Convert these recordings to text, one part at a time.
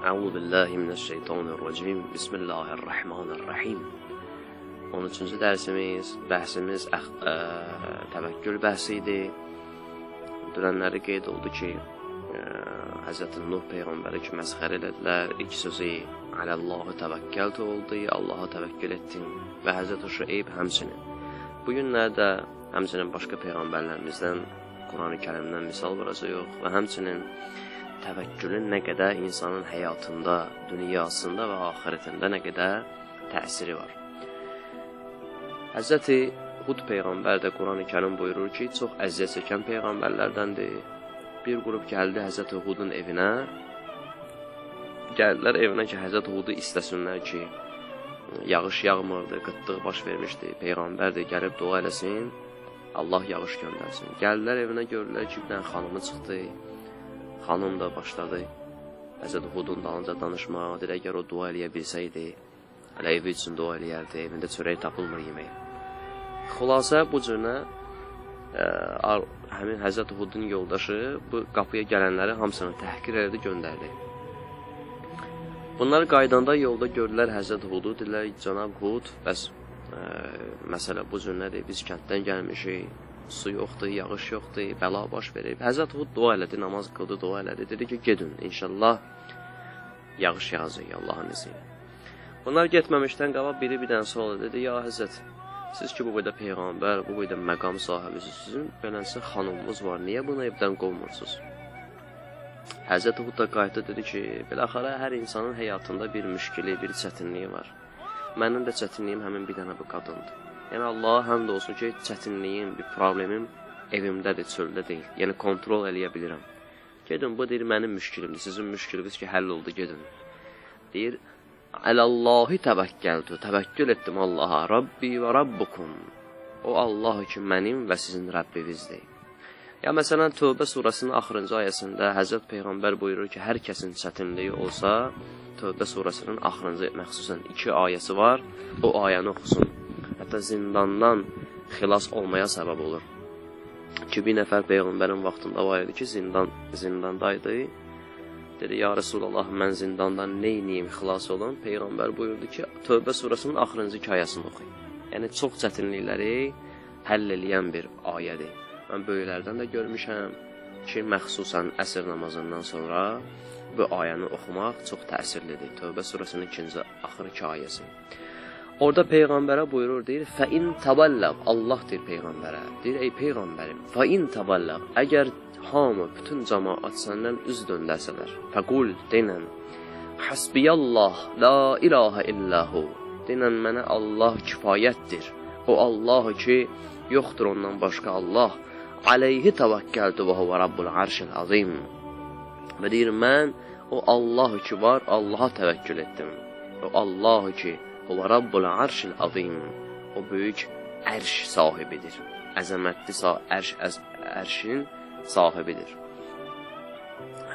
Euzu billahi mineşşeytanirracim. Bismillahirrahmanirrahim. 13-cü bəhsimiz təvəkkül bəhsi idi. Dünənləri qeyd oldu ki, Hz. Nuh Peyğəmbəri ki, məsxər elədilər. İlk sözü Aləllahı təvəkkəltü oldu, Allaha təvəkkül etdim və Hz. Şüeyb həmçinin. Bu günlərdə həmçinin başqa Peyğəmbərlərimizdən Quran-ı Kərimdən misal vuracağıq və həmçinin təvəkkülün nə qədər insanın həyatında, dünyasında və axirətində nə qədər təsiri var. Hz. Hud Peyğəmbər də Quran-ı Kərim buyurur ki, çox əziyyət çəkən Peyğəmbərlərdəndir. Bir qrup gəldi Hz. Hudun evinə. Gəldilər evinə ki, Hz. Hudu istəsinlər ki, yağış yağmırdı, qıtlıq baş vermişdi. Peyğəmbər də gəlib dua eləsin, Allah yağış göndərsin. Gəldilər evinə, gördülər ki, bir dənə xanımı çıxdı. Xanım da başladı Hz. Hudun dalınca danışmağa. Deyir, əgər o dua eləyə bilsəydi, hələ evi üçün dua eləyərdi, evində çörək tapılmır yemək. Xülasə bu cürünə həmin Hz. Hudun yoldaşı bu qapıya gələnləri hamısını təhqir elədi, göndərdi. Bunlar qaydanda yolda gördülər Hz. Hudu, dedilər, cənab Hud, bəs məsələ bu cür nədir, biz kənddən gəlmişik, su yoxdur, yağış yoxdur, bəla baş verib. Hz. Hud dua elədi, namaz qıldı, dua elədi, dedi ki, gedin, inşallah yağış yağacaq, Allahın izni. Bunlar getməmişdən qabaq biri bir dənə sual dedi, ya Həzrət, siz ki, bu boyda Peyğəmbər, bu boyda məqam sahibisi, sizin beləncə xanımınız var, niyə bunu evdən qovmursunuz? Hz. Hud da qayıtdı, dedi ki, biləxərə hər insanın həyatında bir müşkili, bir çətinliyi var. Mənim də çətinliyim həmin bir dənə bu qadındır. Yəni, Allaha həmd olsun ki, çətinliyim, bir problemim evimdədir, çöldə deyil. Yəni, kontrol eləyə bilirəm. Gedin, bu deyir, mənim müşkilimdir, sizin müşkiliniz ki, həll oldu, gedin. Deyir, Ələllahi təvəkkəltü, təvəkkül etdim Allaha, Rabbi və Rabbukum. O Allah ki, mənim və sizin Rəbbinizdir. Ya, məsələn, Tövbə surasının axırıncı ayəsində Həzrət Peyğəmbər buyurur ki, hər kəsin çətinliyi olsa, Tövbə surasının axırıncı məxsusən 2 ayəsi var, o ayəni oxusun. Hətta zindandan xilas olmaya səbəb olur. Ki, bir nəfər Peyğəmbərin vaxtında var idi ki, zindandaydı. Dedi, ya Resulallah, mən zindandan neyniyim, xilas olun? Peyğəmbər buyurdu ki, Tövbə surasının axırıncı ayəsini oxuyun. Yəni, çox çətinlikləri həll eləyən bir ayədir. Mən böyüklərdən də görmüşəm ki, məxsusən əsr namazından sonra bu ayəni oxumaq çox təsirlidir. Tövbə surasının 2-ci axırıncı ayəsi. Orada Peyğəmbərə buyurur, deyir, fəin təvəlləq, Allah deyir Peyğəmbərə, deyir, ey Peyğəmbərim, fəin təvəlləq, əgər hamı, bütün cəmaat səndən üz döndəsələr, fəqul, denən, həsbiyallah, la ilahə illəhu, denən, mənə Allah kifayətdir, o Allah ki, yoxdur ondan başqa Allah, aleyhi təvəkkəltü və huvə Rabbul arşil azim, və deyir, mən o Allah ki var, Allaha təvəkkül etdim, o Allah ki, o Rabbul arşil azim, o böyük ərş sahibidir. Əzəmətli ərşin sahibidir.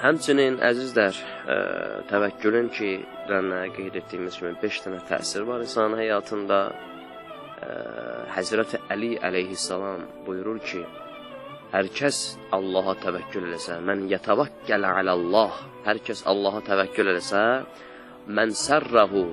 Həmçinin, əzizlər, təvəkkülün ki, qeyd etdiyimiz kimi 5 dənə təsir var insan həyatında. Həzrəti Əli əleyhissalam buyurur ki, hər kəs Allaha təvəkkül eləsə, mən yətəvəkkələ aləllah, hər kəs Allaha təvəkkül eləsə, mən sərrəhu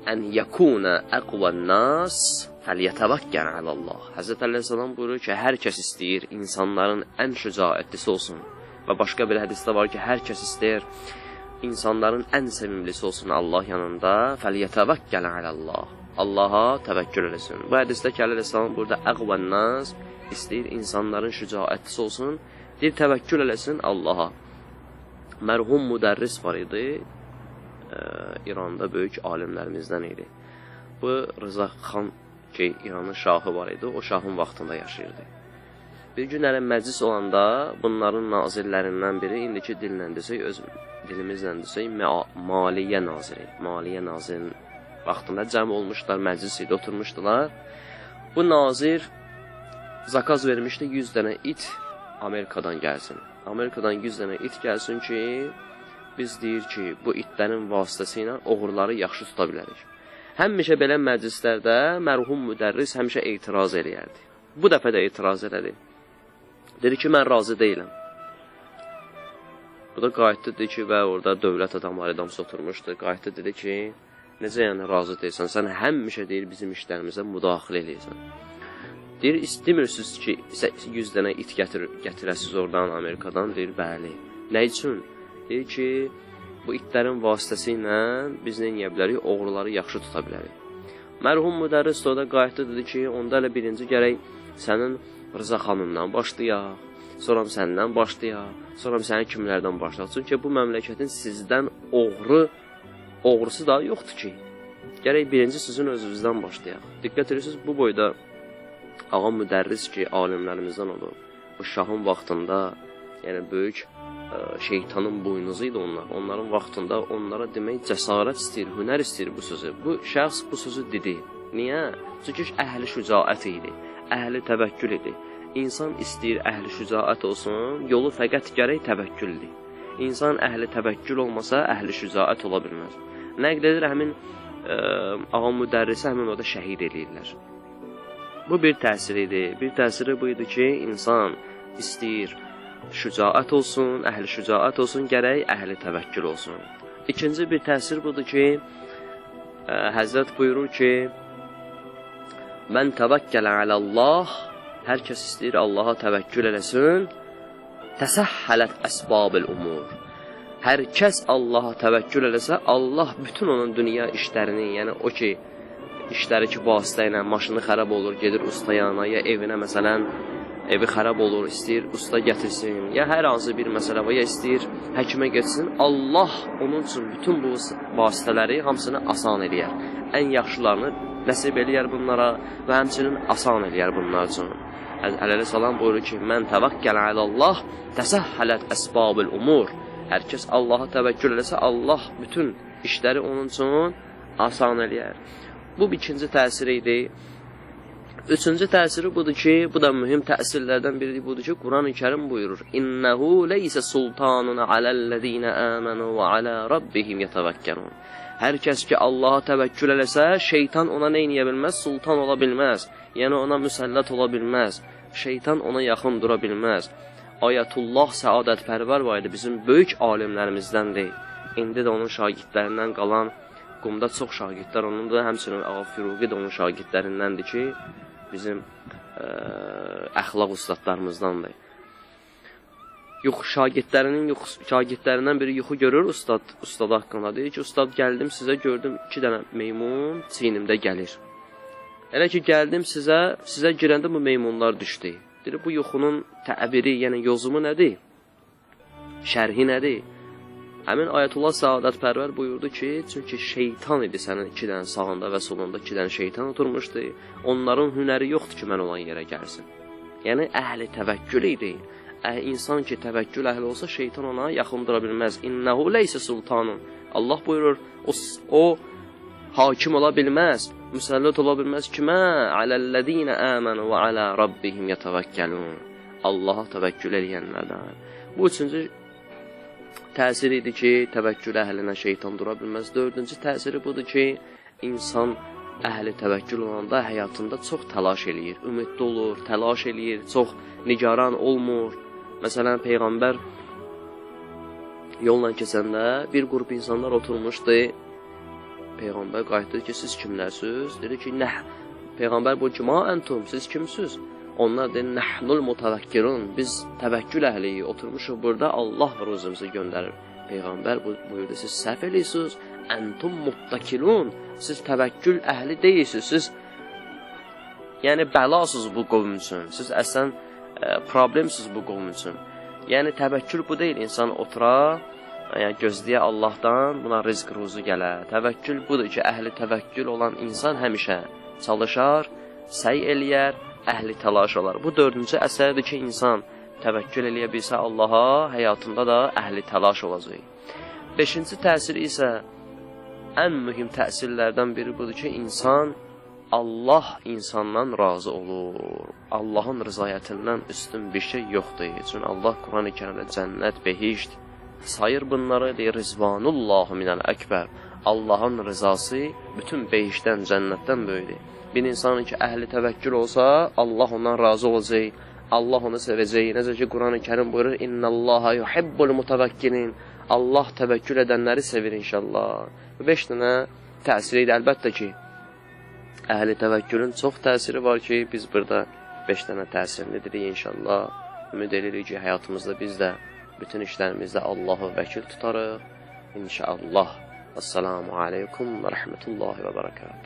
ən yəkunə əqvən nas fəlyətəvəkkən aləllah. Həzrət Əleyhisselam buyurur ki, hər kəs istəyir insanların ən şücaətlisi olsun. Və başqa bir hədisdə var ki, hər kəs istəyir insanların ən sevimlisi olsun Allah yanında. Fəlyətəvəkkən aləllah. Allaha təvəkkül eləsin. Bu hədisdə ki, Əleyhisselam burada əqvən nas istəyir insanların şücaətlisi olsun. Deyir, təvəkkül eləsin Allaha. Mərhum müdərris var idi. İranda böyük alimlərimizdən idi. Bu Rıza xan ki, İranın şahı var idi, o şahın vaxtında yaşayırdı. Bir gün məclis olanda bunların nazirlərindən biri, indiki dillə desək, öz dilimizlə desək, maliyyə naziri. Maliyyə nazirinin vaxtında cəm olmuşlar, məclis idi, oturmuşdular. Bu nazir zakaz vermişdi 100 dənə it Amerikadan gəlsin. Amerikadan 100 dənə it gəlsin ki, biz deyir ki, bu itlərin vasitəsi ilə oğurları yaxşı tuta bilərik. Həmişə belə məclislərdə mərhum müdərris həmişə etiraz eləyərdi. Bu dəfə də etiraz elədi. Dedi ki, mən razı deyiləm. Bu da qayıtdı dedi ki, və orada dövlət adamları idamsı oturmuşdu. Qayıtdı dedi ki, necə yəni razı deyilsən, sən həmişə deyir bizim işlərimizə müdaxilə eləyirsən. Deyir, istəmirsiniz ki, 100 dənə it gətirəsiniz oradan, Amerikadan, deyir, bəli. Nə üçün? Deyir ki, bu itlərin vasitəsilə biz nə edə bilərik? Oğruları yaxşı tuta bilərik. Mərhum müdərris orada qayıtdı dedi ki, onda elə birinci gərək sənin Rıza xanımdan başlayaq, sonra səndən başlayaq, sonra sənin kimlərdən başlayaq. Çünki bu məmləkətin sizdən oğrusu da yoxdur ki. Gərək birinci sizin özünüzdən başlayaq. Diqqət edirsiniz, bu boyda ağa müdərris ki, alimlərimizdən olur. Bu şahın vaxtında, yəni böyük şeytanın boynuzu idi onlar. Onların vaxtında onlara demək cəsarət istəyir, hünər istəyir bu sözü. Bu şəxs bu sözü dedi. Niyə? Çünki əhli şücaət idi, əhli təvəkkül idi. İnsan istəyir əhli şücaət olsun, yolu fəqət gərək təvəkküldür. İnsan əhli təvəkkül olmasa, əhli şücaət ola bilməz. Nəql edir, həmin ağa müdərrisi həmin orada şəhid edirlər. Bu bir təsir idi. Bir təsiri bu idi ki, insan istəyir şücaət olsun, əhli şücaət olsun, gərək əhli təvəkkül olsun. İkinci bir təsir budur ki, Həzrət buyurur ki, mən təvəkkələ aləllah, hər kəs istəyir Allaha təvəkkül eləsin, təsəhhələt əsbabil umur. Hər kəs Allaha təvəkkül eləsə, Allah bütün onun dünya işlərini, yəni o ki, işləri ki, vasitə ilə maşını xərab olur, gedir usta yanına, ya evinə məsələn, evi xərab olur, istəyir usta gətirsin, ya hər hansı bir məsələ var, ya istəyir həkimə getsin, Allah onun üçün bütün bu vasitələri hamısını asan eləyər. Ən yaxşılarını nəsib eləyər bunlara və həmçinin asan eləyər bunlar üçün. Ələlə salam buyurur ki, mən təvəkkəl alallah, təsəhhələt əsbabil umur. Hər kəs Allaha təvəkkül eləsə, Allah bütün işləri onun üçün asan eləyər. Bu ikinci təsiri idi. Üçüncü təsiri budur ki, bu da mühüm təsirlərdən biri budur ki, Quran-ı Kərim buyurur, İnnəhu leysə sultanun aləl-ləzīnə əmənu və alə rabbihim yətəvəkkəlun. Hər kəs ki, Allaha təvəkkül eləsə, şeytan ona nə eləyə bilməz? Sultan ola bilməz. Yəni ona müsəllət ola bilməz. Şeytan ona yaxın dura bilməz. Ayətullah Səadətpərvər var idi, bizim böyük alimlərimizdəndir. İndi də onun şagirdlərindən qalan, Qumda çox şagirdlər, onun da həmçinin Ağa Firuqi də onun şagirdlərindəndir ki, bizim əxlaq ustadlarımızdandır. Şagirdlərindən biri yuxu görür ustad haqqında. Deyir ki, ustad gəldim sizə, gördüm 2 dənə meymun çiynimdə gəlir. Elə ki, gəldim sizə girəndə bu meymunlar düşdü. Deyir, bu yuxunun təbiri, yəni yozumu nədir? Şərhi nədir? Həmin Ayətullah Səadətpərvər buyurdu ki, çünki şeytan idi sənin 2 dənə sağında və solunda 2 dənə şeytan oturmuşdu. Onların hünəri yoxdur ki, mən olan yerə gəlsin. Yəni, əhli təvəkkül idi. İnsan ki, təvəkkül əhli olsa, şeytan ona yaxın dura bilməz. İnnəhu leysə sultanun. Allah buyurur, o hakim ola bilməz, müsəllət ola bilməz kimə? Aləl-ləzīnə əmənu və alə rabbihim yətəvəkkəlun. Allaha təvəkkül eləyənlərdən. Bu üçüncü təsir idi ki, təvəkkül əhlinə şeytan dura bilməz. Dördüncü təsiri budur ki, insan əhli təvəkkül olanda həyatında çox təlaş eləyir, ümidli olur, təlaş eləyir, çox nigaran olmur. Məsələn, Peyğəmbər yolla keçəndə bir qrup insanlar oturmuşdu. Peyğəmbər qayıtdı ki, siz kimlərsiniz? Dedi ki, Peyğəmbər bu ki, ma əntum, siz kimsiniz? Onlar deyir, nəhnul mutəvəkkirun, biz təvəkkül əhliyik, oturmuşuq burada, Allah ruzumuzu göndərir. Peyğəmbər buyurdu, siz səhv eləyirsiniz, əntum muttakilun, siz təvəkkül əhli deyilsiniz, siz yəni bəlasınız bu qovm üçün, siz əslən problemsiz bu qovm üçün. Yəni təvəkkül bu deyil, insan otura, yəni gözləyə Allahdan, buna rizq ruzu gələ. Təvəkkül budur ki, əhli təvəkkül olan insan həmişə çalışar, səy eləyər, əhli təlaş olar. Bu dördüncü əsərdir ki, insan təvəkkül eləyə bilsə Allaha, həyatında da əhli təlaş olacaq. Beşinci təsir isə, ən mühüm təsirlərdən biri budur ki, insan, Allah insandan razı olur. Allahın rızayətindən üstün bir şey yoxdur. Çünki Allah Quran-ı Kərimdə cənnət, behişt sayır bunları, deyir, Rizvanullahu minəl əkbər. Allahın rızası bütün behişdən, cənnətdən böyüdür. Bir insanın ki, əhli təvəkkül olsa, Allah ondan razı olacaq. Allah onu sevəcək. Necə ki Quran-ı Kərim buyurur: "İnnallaha yuhibbul mutavakkilin." Allah təvəkkül edənləri sevir inşallah. Bu 5 dənə təsiri idi. Əlbəttə ki, əhli təvəkkülün çox təsiri var ki, biz burada 5 dənə təsirini dedik inşallah. Ümid edirik ki, həyatımızda biz də bütün işlərimizdə Allahı vəkil tutarıq inşallah. Assalamu aleykum və rəhmətullahi və bərəkatuhu.